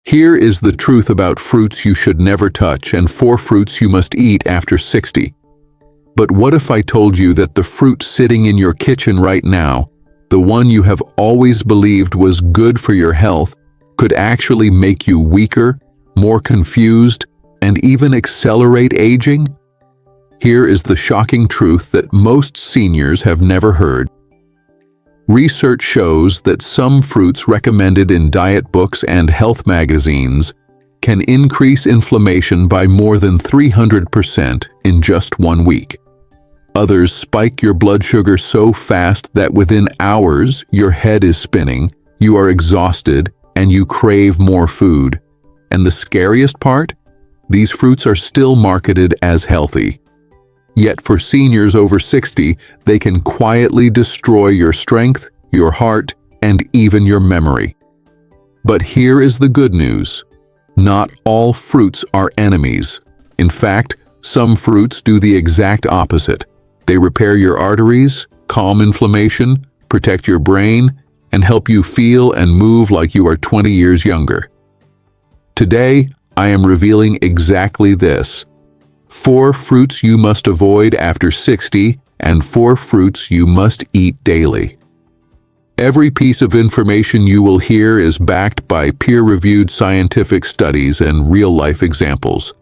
Here is the truth about fruits you should never touch and 4 fruits you must eat after 60. But what if I told you that the fruit sitting in your kitchen right now, the one you have always believed was good for your health, could actually make you weaker, more confused, and even accelerate aging? Here is the shocking truth that most seniors have never heard. Research shows that some fruits recommended in diet books and health magazines can increase inflammation by more than 300% in just 1 week. Others spike your blood sugar so fast that within hours your head is spinning, you are exhausted, and you crave more food. And the scariest part? These fruits are still marketed as healthy. Yet for seniors over 60, they can quietly destroy your strength, your heart, and even your memory. But here is the good news. Not all fruits are enemies. In fact, some fruits do the exact opposite. They repair your arteries, calm inflammation, protect your brain, and help you feel and move like you are 20 years younger. Today, I am revealing exactly this. 4 fruits you must avoid after 60 and 4 fruits you must eat daily. Every piece of information you will hear is backed by peer-reviewed scientific studies and real-life examples.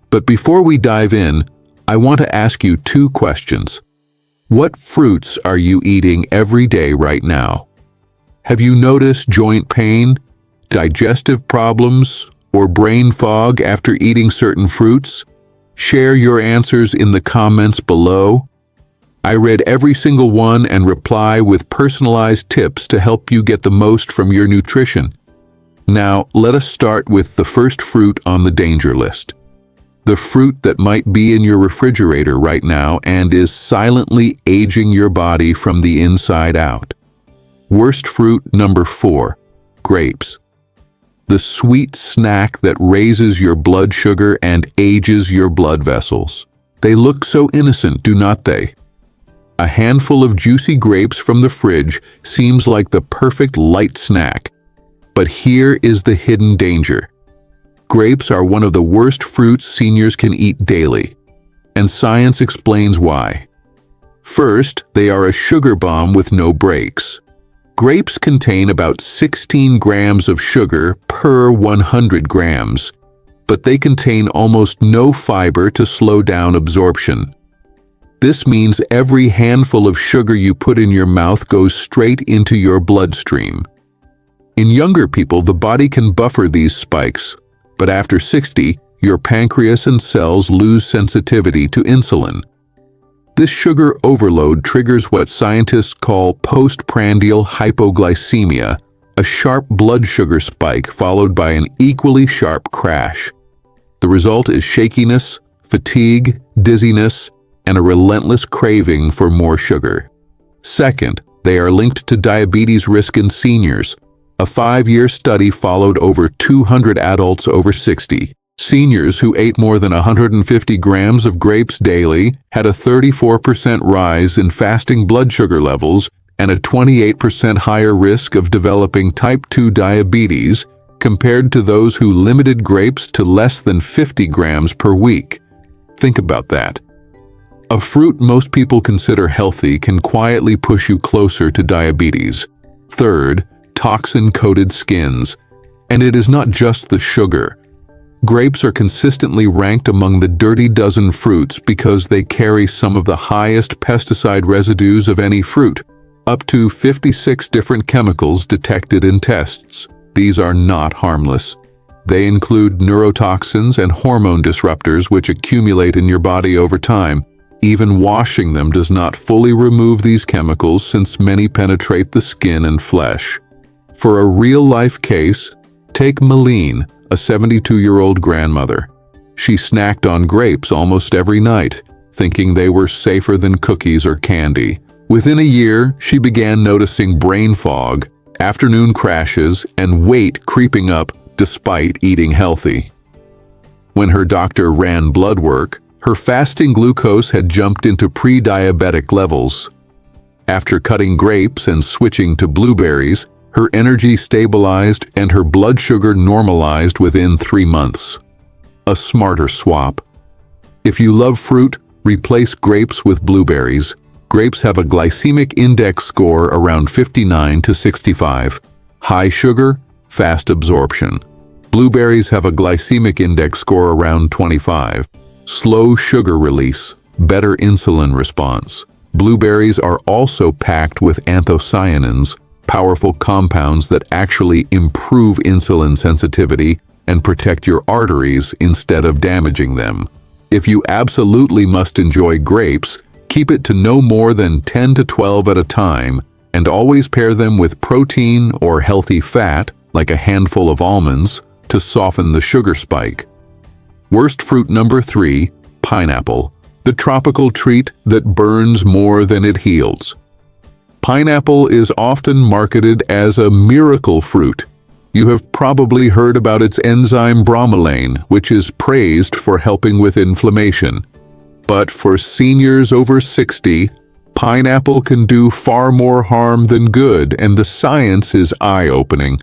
But before we dive in, I want to ask you 2 questions. What fruits are you eating every day right now? Have you noticed joint pain, digestive problems, or brain fog after eating certain fruits? Share your answers in the comments below. I read every single one and reply with personalized tips to help you get the most from your nutrition. Now, let us start with the first fruit on the danger list. The fruit that might be in your refrigerator right now and is silently aging your body from the inside out. Worst fruit number 4, grapes. The sweet snack that raises your blood sugar and ages your blood vessels. They look so innocent, do not they? A handful of juicy grapes from the fridge seems like the perfect light snack. But here is the hidden danger. Grapes are one of the worst fruits seniors can eat daily, and science explains why. First, they are a sugar bomb with no brakes. Grapes contain about 16 grams of sugar per 100 grams, but they contain almost no fiber to slow down absorption. This means every handful of sugar you put in your mouth goes straight into your bloodstream. In younger people, the body can buffer these spikes, but after 60, your pancreas and cells lose sensitivity to insulin. This sugar overload triggers what scientists call postprandial hypoglycemia, a sharp blood sugar spike followed by an equally sharp crash. The result is shakiness, fatigue, dizziness, and a relentless craving for more sugar. Second, they are linked to diabetes risk in seniors. A 5-year study followed over 200 adults over 60. Seniors who ate more than 150 grams of grapes daily had a 34% rise in fasting blood sugar levels and a 28% higher risk of developing type 2 diabetes compared to those who limited grapes to less than 50 grams per week. Think about that. A fruit most people consider healthy can quietly push you closer to diabetes. Third, toxin-coated skins. And it is not just the sugar. Grapes are consistently ranked among the dirty dozen fruits because they carry some of the highest pesticide residues of any fruit, up to 56 different chemicals detected in tests. These are not harmless. They include neurotoxins and hormone disruptors which accumulate in your body over time. Even washing them does not fully remove these chemicals since many penetrate the skin and flesh. For a real-life case, take Malene, a 72-year-old grandmother. She snacked on grapes almost every night, thinking they were safer than cookies or candy. Within a year, she began noticing brain fog, afternoon crashes, and weight creeping up despite eating healthy. When her doctor ran blood work, her fasting glucose had jumped into pre-diabetic levels. After cutting grapes and switching to blueberries, her energy stabilized, and her blood sugar normalized within 3 months. A smarter swap. If you love fruit, replace grapes with blueberries. Grapes have a glycemic index score around 59 to 65. High sugar, fast absorption. Blueberries have a glycemic index score around 25. Slow sugar release, better insulin response. Blueberries are also packed with anthocyanins, powerful compounds that actually improve insulin sensitivity and protect your arteries instead of damaging them. If you absolutely must enjoy grapes, keep it to no more than 10 to 12 at a time, and always pair them with protein or healthy fat, like a handful of almonds, to soften the sugar spike. Worst fruit number 3, pineapple, the tropical treat that burns more than it heals. Pineapple is often marketed as a miracle fruit. You have probably heard about its enzyme bromelain, which is praised for helping with inflammation. But for seniors over 60, pineapple can do far more harm than good, and the science is eye-opening.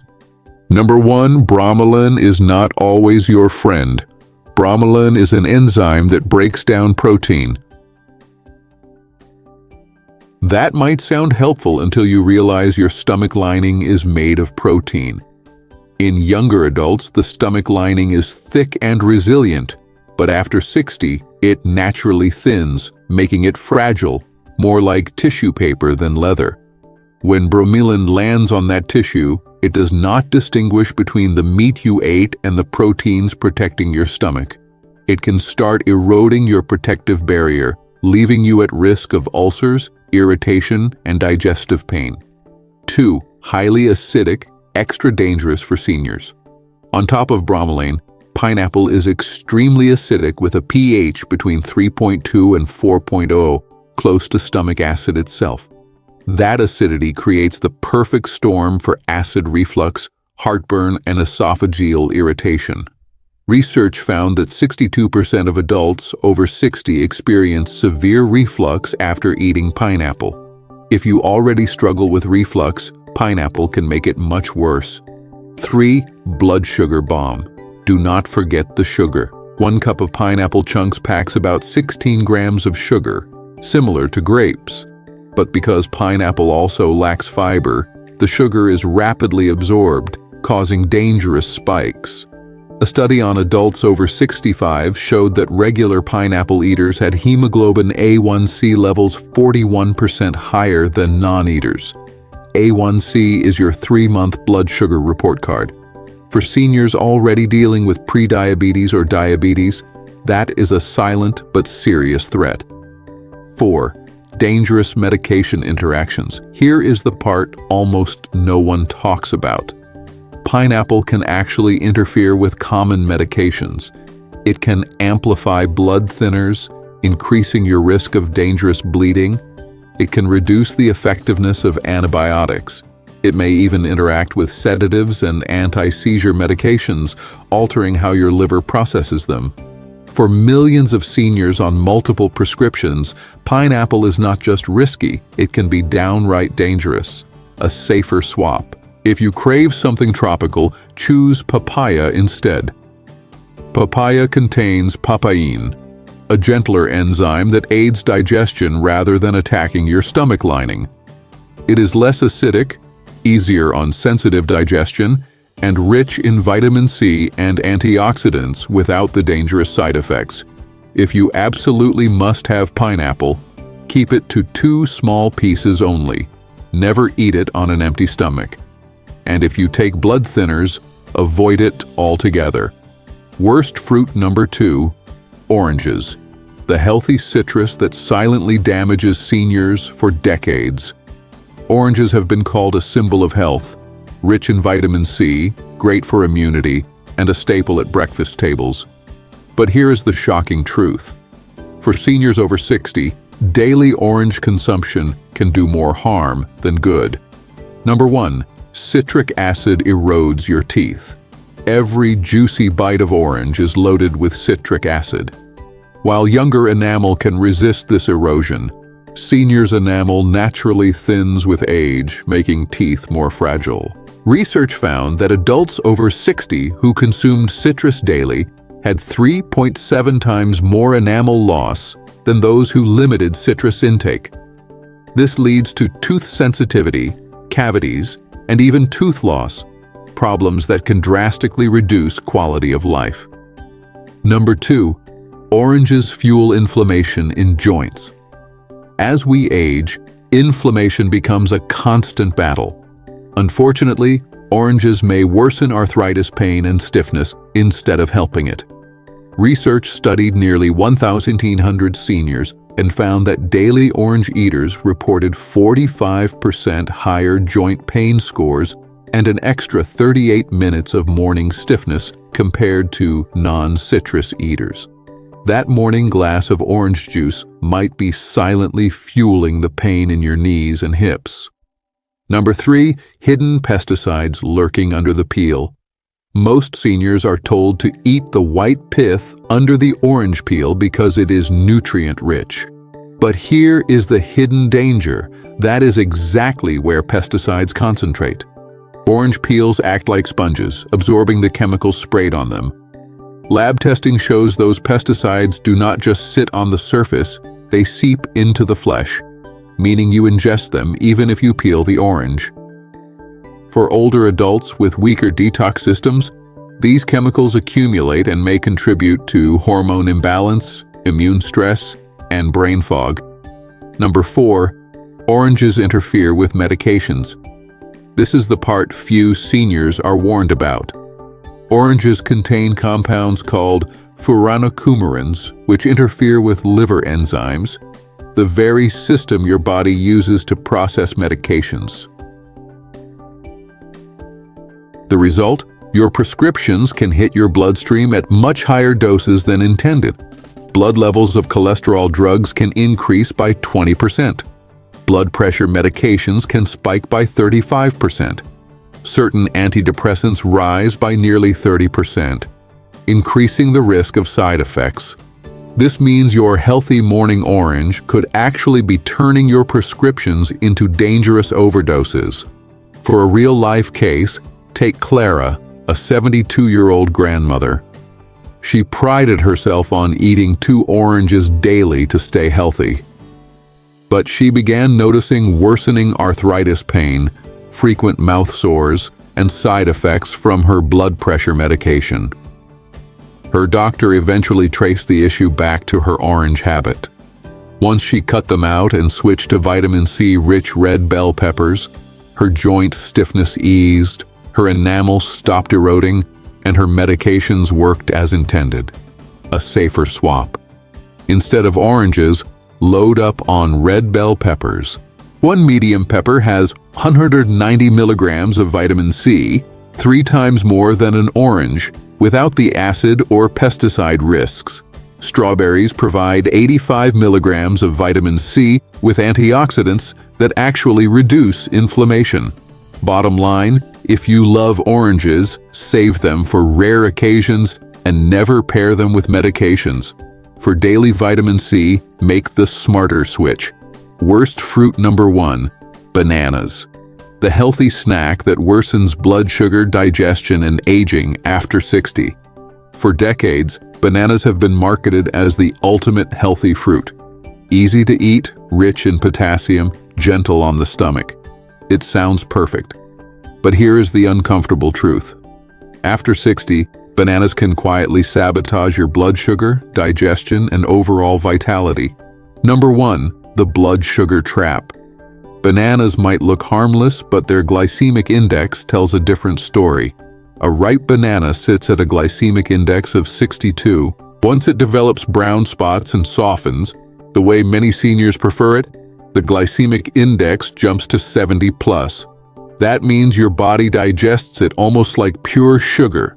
Number 1, bromelain is not always your friend. Bromelain is an enzyme that breaks down protein. That might sound helpful until you realize your stomach lining is made of protein. In younger adults, the stomach lining is thick and resilient, but after 60, it naturally thins, making it fragile, more like tissue paper than leather. When bromelain lands on that tissue, it does not distinguish between the meat you ate and the proteins protecting your stomach. It can start eroding your protective barrier, leaving you at risk of ulcers, irritation, and digestive pain. 2, highly acidic, extra dangerous for seniors. On top of bromelain, pineapple is extremely acidic with a pH between 3.2 and 4.0, close to stomach acid itself. That acidity creates the perfect storm for acid reflux, heartburn, and esophageal irritation. Research found that 62% of adults over 60 experience severe reflux after eating pineapple. If you already struggle with reflux, pineapple can make it much worse. 3, blood sugar bomb. Do not forget the sugar. 1 cup of pineapple chunks packs about 16 grams of sugar, similar to grapes. But because pineapple also lacks fiber, the sugar is rapidly absorbed, causing dangerous spikes. A study on adults over 65 showed that regular pineapple eaters had hemoglobin A1C levels 41% higher than non-eaters. A1C is your 3-month blood sugar report card. For seniors already dealing with prediabetes or diabetes, that is a silent but serious threat. 4. Dangerous medication interactions. Here is the part almost no one talks about. Pineapple can actually interfere with common medications. It can amplify blood thinners, increasing your risk of dangerous bleeding. It can reduce the effectiveness of antibiotics. It may even interact with sedatives and anti-seizure medications, altering how your liver processes them. For millions of seniors on multiple prescriptions, pineapple is not just risky, it can be downright dangerous. A safer swap. If you crave something tropical, choose papaya instead. Papaya contains papain, a gentler enzyme that aids digestion rather than attacking your stomach lining. It is less acidic, easier on sensitive digestion, and rich in vitamin C and antioxidants without the dangerous side effects. If you absolutely must have pineapple, keep it to 2 small pieces only. Never eat it on an empty stomach. And if you take blood thinners, avoid it altogether. Worst fruit number 2, oranges. The healthy citrus that silently damages seniors for decades. Oranges have been called a symbol of health, rich in vitamin C, great for immunity, and a staple at breakfast tables. But here is the shocking truth. For seniors over 60, daily orange consumption can do more harm than good. Number 1, citric acid erodes your teeth. Every juicy bite of orange is loaded with citric acid. While younger enamel can resist this erosion, Seniors' enamel naturally thins with age, making teeth more fragile. Research found that adults over 60 who consumed citrus daily had 3.7 times more enamel loss than those who limited citrus intake. This leads to tooth sensitivity, cavities, and even tooth loss, problems that can drastically reduce quality of life. Number 2, oranges fuel inflammation in joints. As we age, inflammation becomes a constant battle. Unfortunately, oranges may worsen arthritis pain and stiffness instead of helping it. Research studied nearly 1,800 seniors and found that daily orange eaters reported 45% higher joint pain scores and an extra 38 minutes of morning stiffness compared to non-citrus eaters. That morning glass of orange juice might be silently fueling the pain in your knees and hips. Number 3, hidden pesticides lurking under the peel. Most seniors are told to eat the white pith under the orange peel because it is nutrient-rich. But here is the hidden danger. That is exactly where pesticides concentrate. Orange peels act like sponges, absorbing the chemicals sprayed on them. Lab testing shows those pesticides do not just sit on the surface, they seep into the flesh, meaning you ingest them even if you peel the orange. For older adults with weaker detox systems, these chemicals accumulate and may contribute to hormone imbalance, immune stress, and brain fog. Number 4, oranges interfere with medications. This is the part few seniors are warned about. Oranges contain compounds called furanocoumarins, which interfere with liver enzymes, the very system your body uses to process medications. The result? Your prescriptions can hit your bloodstream at much higher doses than intended. Blood levels of cholesterol drugs can increase by 20%. Blood pressure medications can spike by 35%. Certain antidepressants rise by nearly 30%, increasing the risk of side effects. This means your healthy morning orange could actually be turning your prescriptions into dangerous overdoses. For a real-life case, take Clara, a 72-year-old grandmother. She prided herself on eating 2 oranges daily to stay healthy. But she began noticing worsening arthritis pain, frequent mouth sores, and side effects from her blood pressure medication. Her doctor eventually traced the issue back to her orange habit. Once she cut them out and switched to vitamin C-rich red bell peppers, her joint stiffness eased, her enamel stopped eroding, and her medications worked as intended. A safer swap. Instead of oranges, load up on red bell peppers. One medium pepper has 190 milligrams of vitamin C, 3 times more than an orange, without the acid or pesticide risks. Strawberries provide 85 milligrams of vitamin C with antioxidants that actually reduce inflammation. Bottom line, if you love oranges, save them for rare occasions and never pair them with medications. For daily vitamin C, make the smarter switch. Worst fruit number 1, bananas. The healthy snack that worsens blood sugar, digestion, and aging after 60. For decades, bananas have been marketed as the ultimate healthy fruit. Easy to eat, rich in potassium, gentle on the stomach. It sounds perfect. But here is the uncomfortable truth. After 60, bananas can quietly sabotage your blood sugar, digestion, and overall vitality. Number 1, the blood sugar trap. Bananas might look harmless, but their glycemic index tells a different story. A ripe banana sits at a glycemic index of 62. Once it develops brown spots and softens, the way many seniors prefer it, the glycemic index jumps to 70 plus. That means your body digests it almost like pure sugar.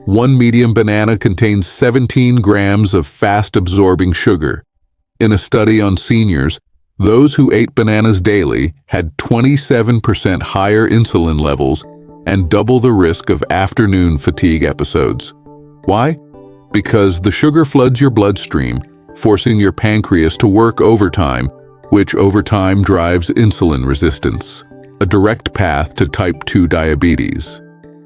One medium banana contains 17 grams of fast-absorbing sugar. In a study on seniors, those who ate bananas daily had 27% higher insulin levels and double the risk of afternoon fatigue episodes. Why? Because the sugar floods your bloodstream, forcing your pancreas to work overtime, which over time drives insulin resistance, a direct path to type 2 diabetes.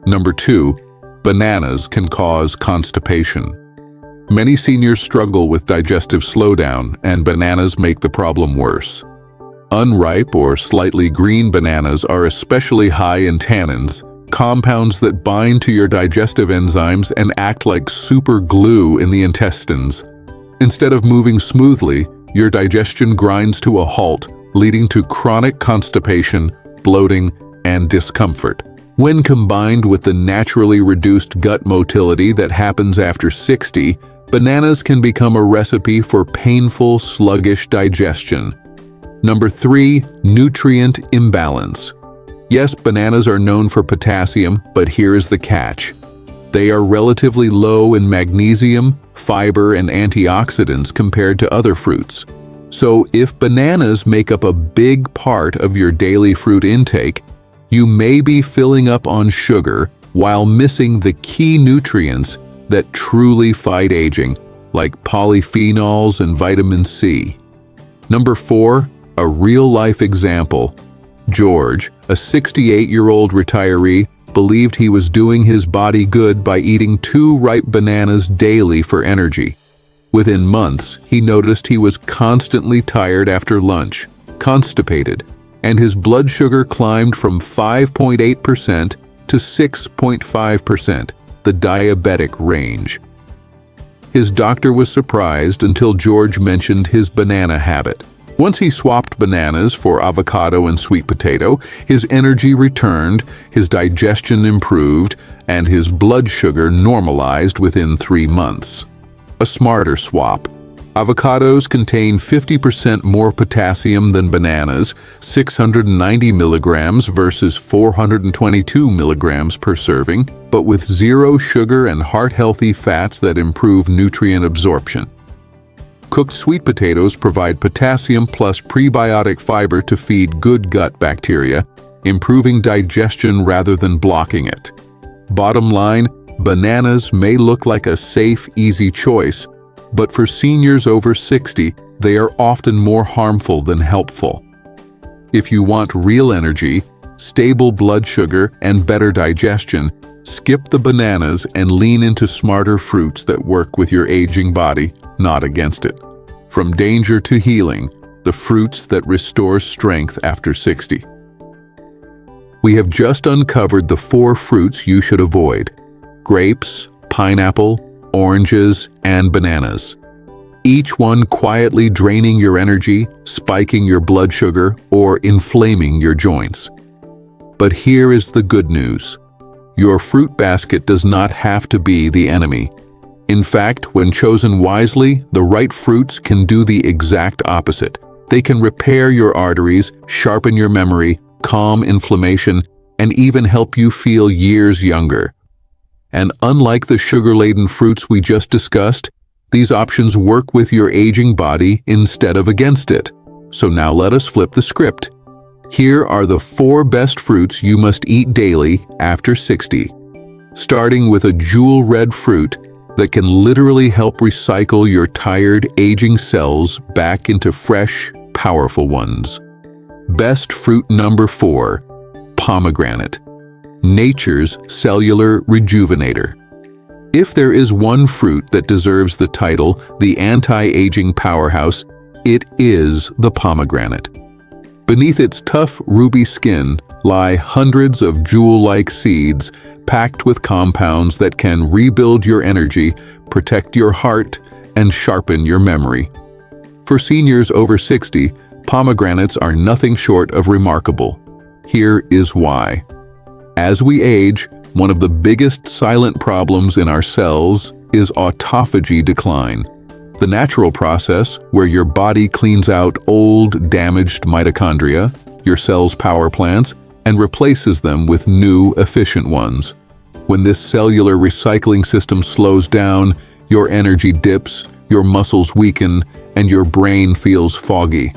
Number 2, bananas can cause constipation. Many seniors struggle with digestive slowdown, and bananas make the problem worse. Unripe or slightly green bananas are especially high in tannins, compounds that bind to your digestive enzymes and act like super glue in the intestines. Instead of moving smoothly, your digestion grinds to a halt, leading to chronic constipation, bloating, and discomfort. When combined with the naturally reduced gut motility that happens after 60, bananas can become a recipe for painful, sluggish digestion. Number 3, nutrient imbalance. Yes, bananas are known for potassium, but here is the catch. They are relatively low in magnesium, fiber, and antioxidants compared to other fruits. So if bananas make up a big part of your daily fruit intake, you may be filling up on sugar while missing the key nutrients that truly fight aging, like polyphenols and vitamin C. Number 4, a real-life example. George, a 68-year-old retiree, believed he was doing his body good by eating 2 ripe bananas daily for energy. Within months, he noticed he was constantly tired after lunch, constipated, and his blood sugar climbed from 5.8% to 6.5%, the diabetic range. His doctor was surprised until George mentioned his banana habit. Once he swapped bananas for avocado and sweet potato, his energy returned, his digestion improved, and his blood sugar normalized within 3 months. A smarter swap. Avocados contain 50% more potassium than bananas, 690 milligrams versus 422 milligrams per serving, but with 0 sugar and heart-healthy fats that improve nutrient absorption. Cooked sweet potatoes provide potassium plus prebiotic fiber to feed good gut bacteria, improving digestion rather than blocking it. Bottom line, bananas may look like a safe, easy choice, but for seniors over 60, they are often more harmful than helpful. If you want real energy, stable blood sugar, and better digestion, skip the bananas and lean into smarter fruits that work with your aging body, not against it. From danger to healing, the fruits that restore strength after 60. We have just uncovered the 4 fruits you should avoid: grapes, pineapple, oranges, and bananas. Each one quietly draining your energy, spiking your blood sugar, or inflaming your joints. But here is the good news. Your fruit basket does not have to be the enemy. In fact, when chosen wisely, the right fruits can do the exact opposite. They can repair your arteries, sharpen your memory, calm inflammation, and even help you feel years younger. And unlike the sugar-laden fruits we just discussed, these options work with your aging body instead of against it. So now let us flip the script. Here are the 4 best fruits you must eat daily after 60. Starting with a jewel red fruit that can literally help recycle your tired, aging cells back into fresh, powerful ones. Best fruit number 4, pomegranate. Nature's cellular rejuvenator. If there is one fruit that deserves the title, the anti-aging powerhouse, it is the pomegranate. Beneath its tough, ruby skin lie hundreds of jewel-like seeds packed with compounds that can rebuild your energy, protect your heart, and sharpen your memory. For seniors over 60, pomegranates are nothing short of remarkable. Here is why. As we age, one of the biggest silent problems in our cells is autophagy decline, the natural process where your body cleans out old, damaged mitochondria, your cell's power plants, and replaces them with new, efficient ones. When this cellular recycling system slows down, your energy dips, your muscles weaken, and your brain feels foggy.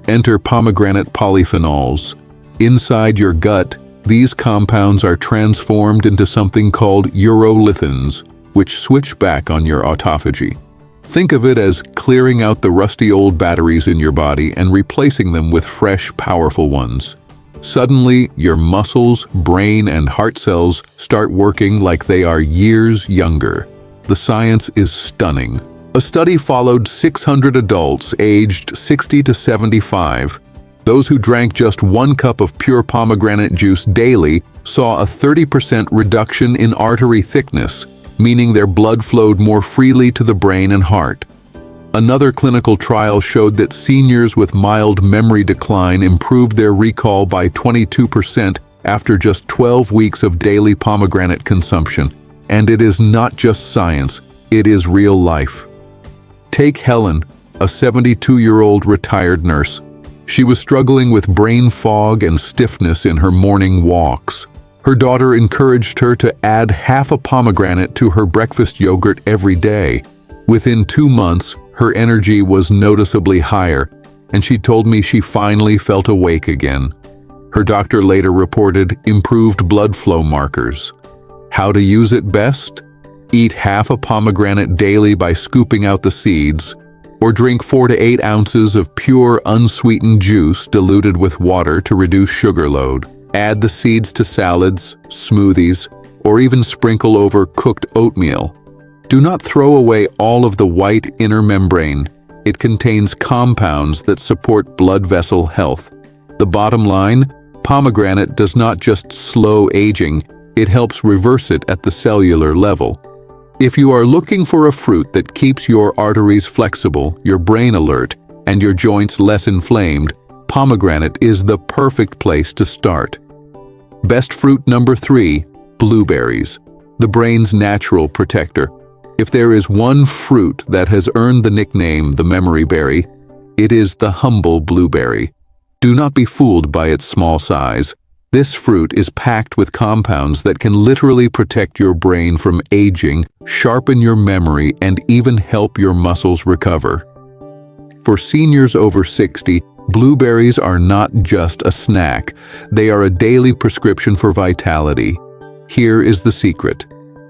Enter pomegranate polyphenols. Inside your gut, these compounds are transformed into something called urolithins, which switch back on your autophagy. Think of it as clearing out the rusty old batteries in your body and replacing them with fresh, powerful ones. Suddenly, your muscles, brain, and heart cells start working like they are years younger. The science is stunning. A study followed 600 adults aged 60 to 75. Those who drank just 1 cup of pure pomegranate juice daily saw a 30% reduction in artery thickness, meaning their blood flowed more freely to the brain and heart. Another clinical trial showed that seniors with mild memory decline improved their recall by 22% after just 12 weeks of daily pomegranate consumption. And it is not just science, it is real life. Take Helen, a 72-year-old retired nurse. She was struggling with brain fog and stiffness in her morning walks. Her daughter encouraged her to add half a pomegranate to her breakfast yogurt every day. Within 2 months, her energy was noticeably higher, and she told me she finally felt awake again. Her doctor later reported improved blood flow markers. How to use it best? Eat half a pomegranate daily by scooping out the seeds, or drink 4 to 8 ounces of pure, unsweetened juice diluted with water to reduce sugar load. Add the seeds to salads, smoothies, or even sprinkle over cooked oatmeal. Do not throw away all of the white inner membrane. It contains compounds that support blood vessel health. The bottom line, pomegranate does not just slow aging, it helps reverse it at the cellular level. If you are looking for a fruit that keeps your arteries flexible, your brain alert, and your joints less inflamed, pomegranate is the perfect place to start. Best fruit number 3, blueberries, the brain's natural protector. If there is one fruit that has earned the nickname the memory berry, it is the humble blueberry. Do not be fooled by its small size. This fruit is packed with compounds that can literally protect your brain from aging, sharpen your memory, and even help your muscles recover. For seniors over 60, blueberries are not just a snack. They are a daily prescription for vitality. Here is the secret.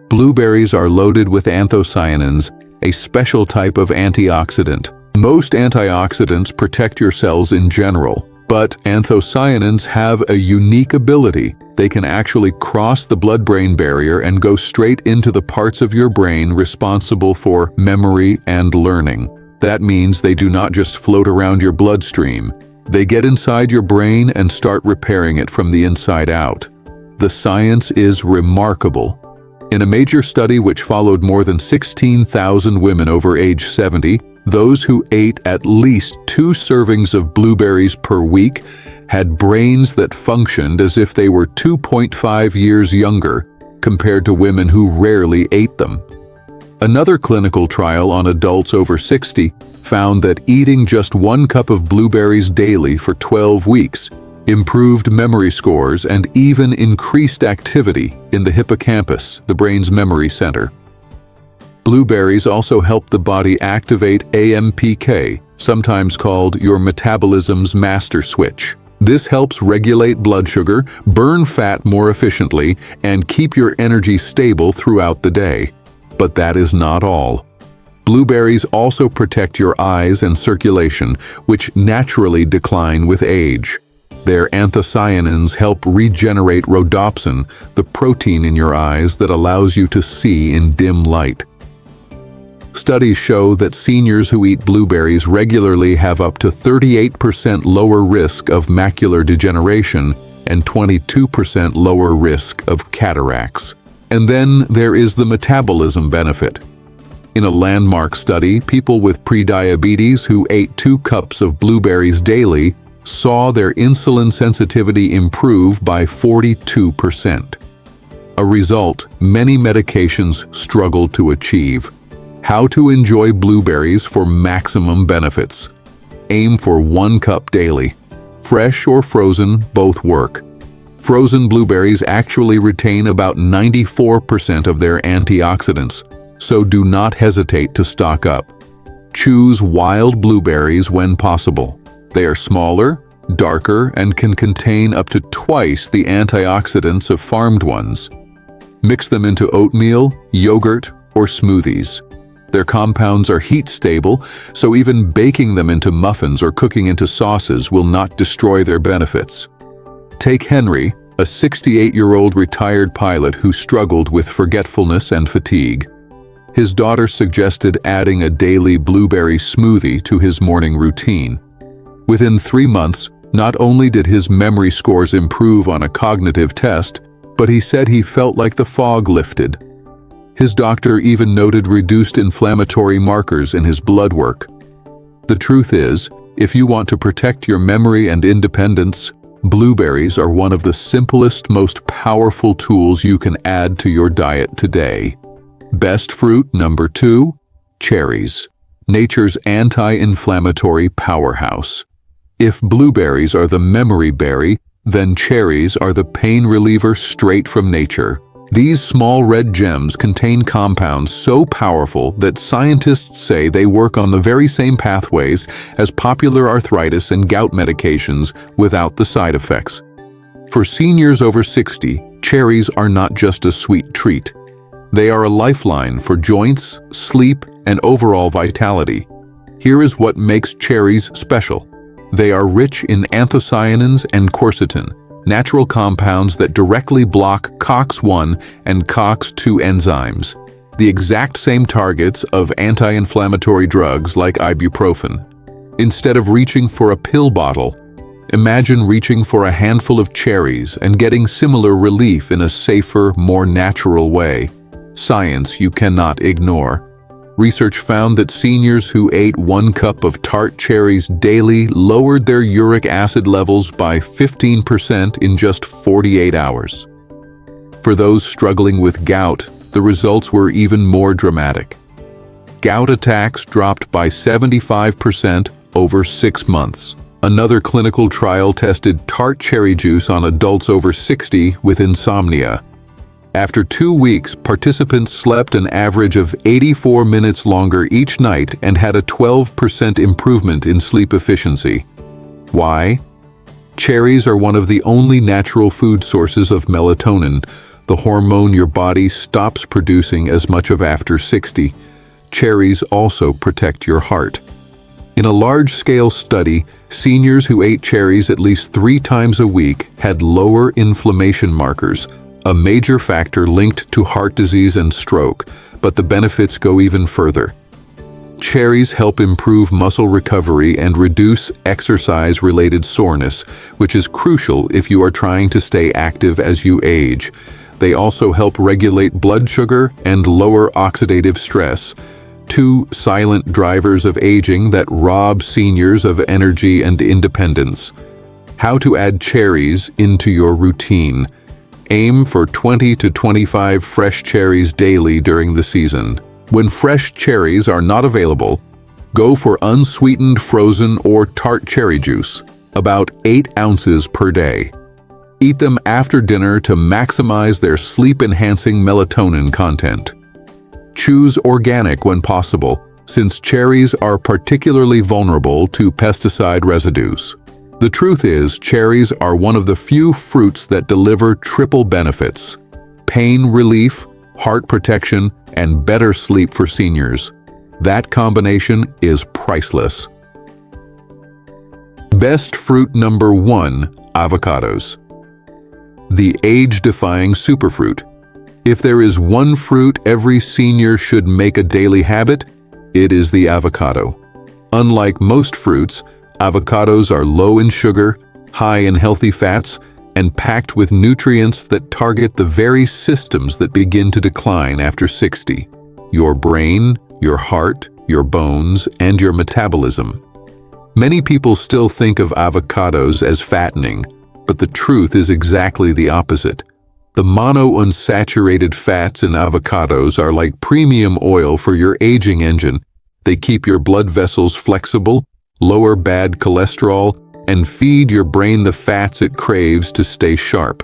Blueberries are loaded with anthocyanins, a special type of antioxidant. Most antioxidants protect your cells in general, but anthocyanins have a unique ability. They can actually cross the blood-brain barrier and go straight into the parts of your brain responsible for memory and learning. That means they do not just float around your bloodstream. They get inside your brain and start repairing it from the inside out. The science is remarkable. In a major study which followed more than 16,000 women over age 70, those who ate at least 2 servings of blueberries per week had brains that functioned as if they were 2.5 years younger compared to women who rarely ate them. Another clinical trial on adults over 60 found that eating just 1 cup of blueberries daily for 12 weeks improved memory scores and even increased activity in the hippocampus, the brain's memory center. Blueberries also help the body activate AMPK, sometimes called your metabolism's master switch. This helps regulate blood sugar, burn fat more efficiently, and keep your energy stable throughout the day. But that is not all. Blueberries also protect your eyes and circulation, which naturally decline with age. Their anthocyanins help regenerate rhodopsin, the protein in your eyes that allows you to see in dim light. Studies show that seniors who eat blueberries regularly have up to 38% lower risk of macular degeneration and 22% lower risk of cataracts. And then there is the metabolism benefit. In a landmark study, people with prediabetes who ate 2 cups of blueberries daily saw their insulin sensitivity improve by 42%. A result many medications struggle to achieve. How to enjoy blueberries for maximum benefits. Aim for 1 cup daily. Fresh or frozen, both work. Frozen blueberries actually retain about 94% of their antioxidants, so do not hesitate to stock up. Choose wild blueberries when possible. They are smaller, darker, and can contain up to twice the antioxidants of farmed ones. Mix them into oatmeal, yogurt, or smoothies. Their compounds are heat stable, so even baking them into muffins or cooking into sauces will not destroy their benefits. Take Henry, a 68-year-old retired pilot who struggled with forgetfulness and fatigue. His daughter suggested adding a daily blueberry smoothie to his morning routine. Within 3 months, not only did his memory scores improve on a cognitive test, but he said he felt like the fog lifted. His doctor even noted reduced inflammatory markers in his blood work. The truth is, if you want to protect your memory and independence, blueberries are one of the simplest, most powerful tools you can add to your diet today. Best fruit number 2, cherries, nature's anti-inflammatory powerhouse. If blueberries are the memory berry, then cherries are the pain reliever straight from nature. These small red gems contain compounds so powerful that scientists say they work on the very same pathways as popular arthritis and gout medications without the side effects. For seniors over 60, cherries are not just a sweet treat. They are a lifeline for joints, sleep, and overall vitality. Here is what makes cherries special. They are rich in anthocyanins and quercetin, natural compounds that directly block COX-1 and COX-2 enzymes, the exact same targets of anti-inflammatory drugs like ibuprofen. Instead of reaching for a pill bottle, imagine reaching for a handful of cherries and getting similar relief in a safer, more natural way. Science you cannot ignore. Research found that seniors who ate 1 cup of tart cherries daily lowered their uric acid levels by 15% in just 48 hours. For those struggling with gout, the results were even more dramatic. Gout attacks dropped by 75% over 6 months. Another clinical trial tested tart cherry juice on adults over 60 with insomnia. After 2 weeks, participants slept an average of 84 minutes longer each night and had a 12% improvement in sleep efficiency. Why? Cherries are one of the only natural food sources of melatonin, the hormone your body stops producing as much of after 60. Cherries also protect your heart. In a large-scale study, seniors who ate cherries at least 3 times a week had lower inflammation markers, a major factor linked to heart disease and stroke, but the benefits go even further. Cherries help improve muscle recovery and reduce exercise-related soreness, which is crucial if you are trying to stay active as you age. They also help regulate blood sugar and lower oxidative stress, 2 silent drivers of aging that rob seniors of energy and independence. How to add cherries into your routine. Aim for 20 to 25 fresh cherries daily during the season. When fresh cherries are not available, go for unsweetened frozen or tart cherry juice, about 8 ounces per day. Eat them after dinner to maximize their sleep-enhancing melatonin content. Choose organic when possible, since cherries are particularly vulnerable to pesticide residues. The truth is, cherries are one of the few fruits that deliver triple benefits: pain relief, heart protection, and better sleep for seniors. That combination is priceless. Best fruit number 1, avocados. The age-defying superfruit. If there is one fruit every senior should make a daily habit, it is the avocado. Unlike most fruits, avocados are low in sugar, high in healthy fats, and packed with nutrients that target the very systems that begin to decline after 60. Your brain, your heart, your bones, and your metabolism. Many people still think of avocados as fattening, but the truth is exactly the opposite. The monounsaturated fats in avocados are like premium oil for your aging engine. They keep your blood vessels flexible, lower bad cholesterol, and feed your brain the fats it craves to stay sharp.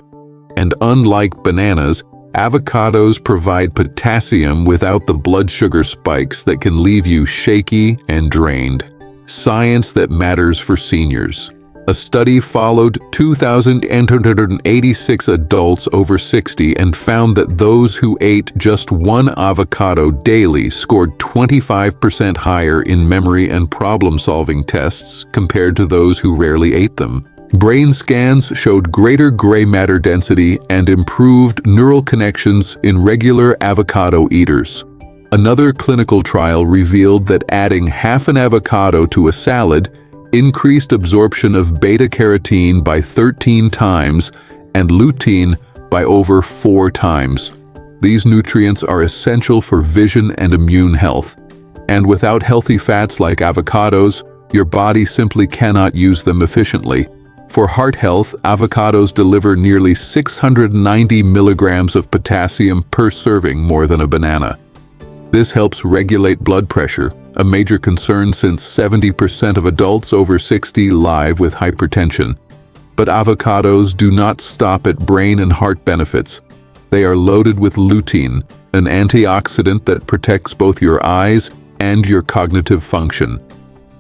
And unlike bananas, avocados provide potassium without the blood sugar spikes that can leave you shaky and drained. Science that matters for seniors. A study followed 2,886 adults over 60 and found that those who ate just one avocado daily scored 25% higher in memory and problem-solving tests compared to those who rarely ate them. Brain scans showed greater gray matter density and improved neural connections in regular avocado eaters. Another clinical trial revealed that adding half an avocado to a salad increased absorption of beta-carotene by 13 times and lutein by over 4 times. These nutrients are essential for vision and immune health, and without healthy fats like avocados, your body simply cannot use them efficiently. For heart health, avocados deliver nearly 690 milligrams of potassium per serving, more than a banana. This helps regulate blood pressure, a major concern since 70% of adults over 60 live with hypertension. But avocados do not stop at brain and heart benefits. They are loaded with lutein, an antioxidant that protects both your eyes and your cognitive function.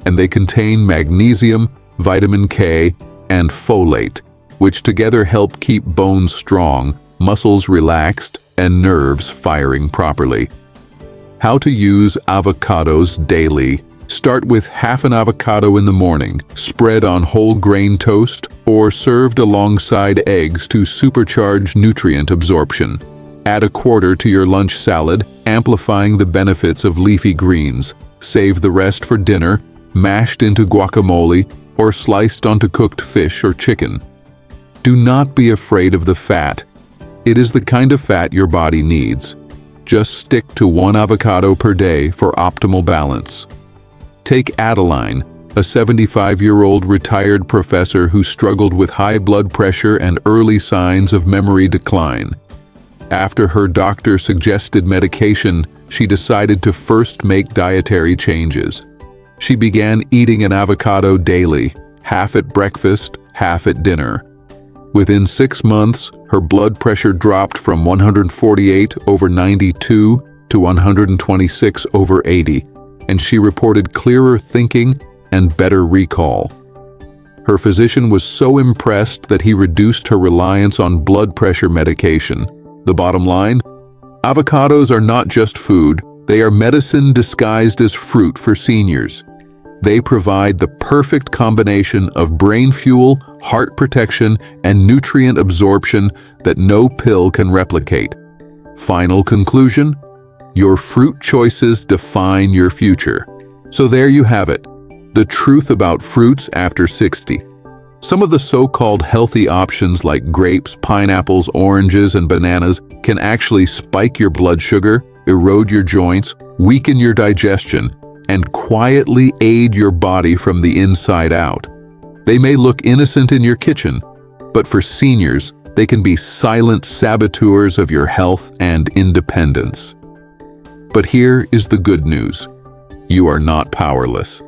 And they contain magnesium, vitamin K, and folate, which together help keep bones strong, muscles relaxed, and nerves firing properly. How to use avocados daily. Start with half an avocado in the morning, spread on whole grain toast, or served alongside eggs to supercharge nutrient absorption. Add a quarter to your lunch salad, amplifying the benefits of leafy greens. Save the rest for dinner, mashed into guacamole, or sliced onto cooked fish or chicken. Do not be afraid of the fat. It is the kind of fat your body needs. Just stick to one avocado per day for optimal balance. Take Adeline, a 75-year-old retired professor who struggled with high blood pressure and early signs of memory decline. After her doctor suggested medication, she decided to first make dietary changes. She began eating an avocado daily, half at breakfast, half at dinner. Within 6 months, her blood pressure dropped from 148/92 to 126/80, and she reported clearer thinking and better recall. Her physician was so impressed that he reduced her reliance on blood pressure medication. The bottom line? Avocados are not just food, they are medicine disguised as fruit for seniors. They provide the perfect combination of brain fuel, heart protection, and nutrient absorption that no pill can replicate. Final conclusion: your fruit choices define your future. So there you have it, the truth about fruits after 60. Some of the so-called healthy options like grapes, pineapples, oranges, and bananas can actually spike your blood sugar, erode your joints, weaken your digestion, and quietly aid your body from the inside out. They may look innocent in your kitchen, but for seniors, they can be silent saboteurs of your health and independence. But here is the good news: you are not powerless.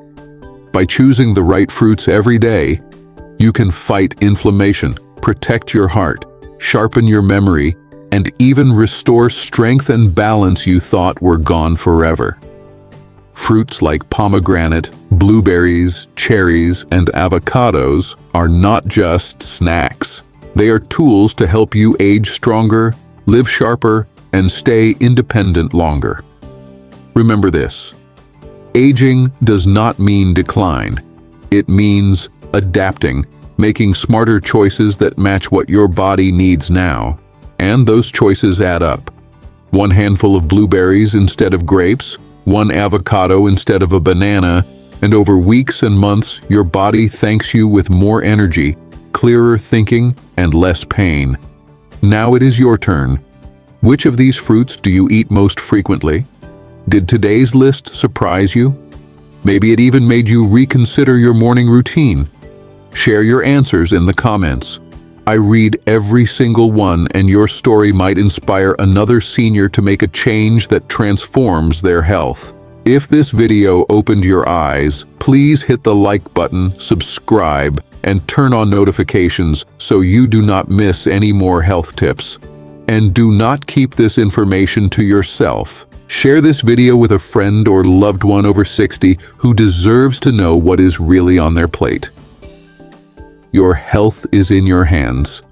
By choosing the right fruits every day, you can fight inflammation, protect your heart, sharpen your memory, and even restore strength and balance you thought were gone forever. Fruits like pomegranate, blueberries, cherries, and avocados are not just snacks. They are tools to help you age stronger, live sharper, and stay independent longer. Remember this: aging does not mean decline. It means adapting, making smarter choices that match what your body needs now. And those choices add up. One handful of blueberries instead of grapes, one avocado instead of a banana, and over weeks and months, your body thanks you with more energy, clearer thinking, and less pain. Now it is your turn. Which of these fruits do you eat most frequently? Did today's list surprise you? Maybe it even made you reconsider your morning routine. Share your answers in the comments. I read every single one, and your story might inspire another senior to make a change that transforms their health. If this video opened your eyes, please hit the like button, subscribe, and turn on notifications so you do not miss any more health tips. And do not keep this information to yourself. Share this video with a friend or loved one over 60 who deserves to know what is really on their plate. Your health is in your hands.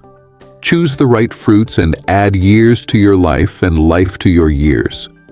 Choose the right fruits and add years to your life and life to your years.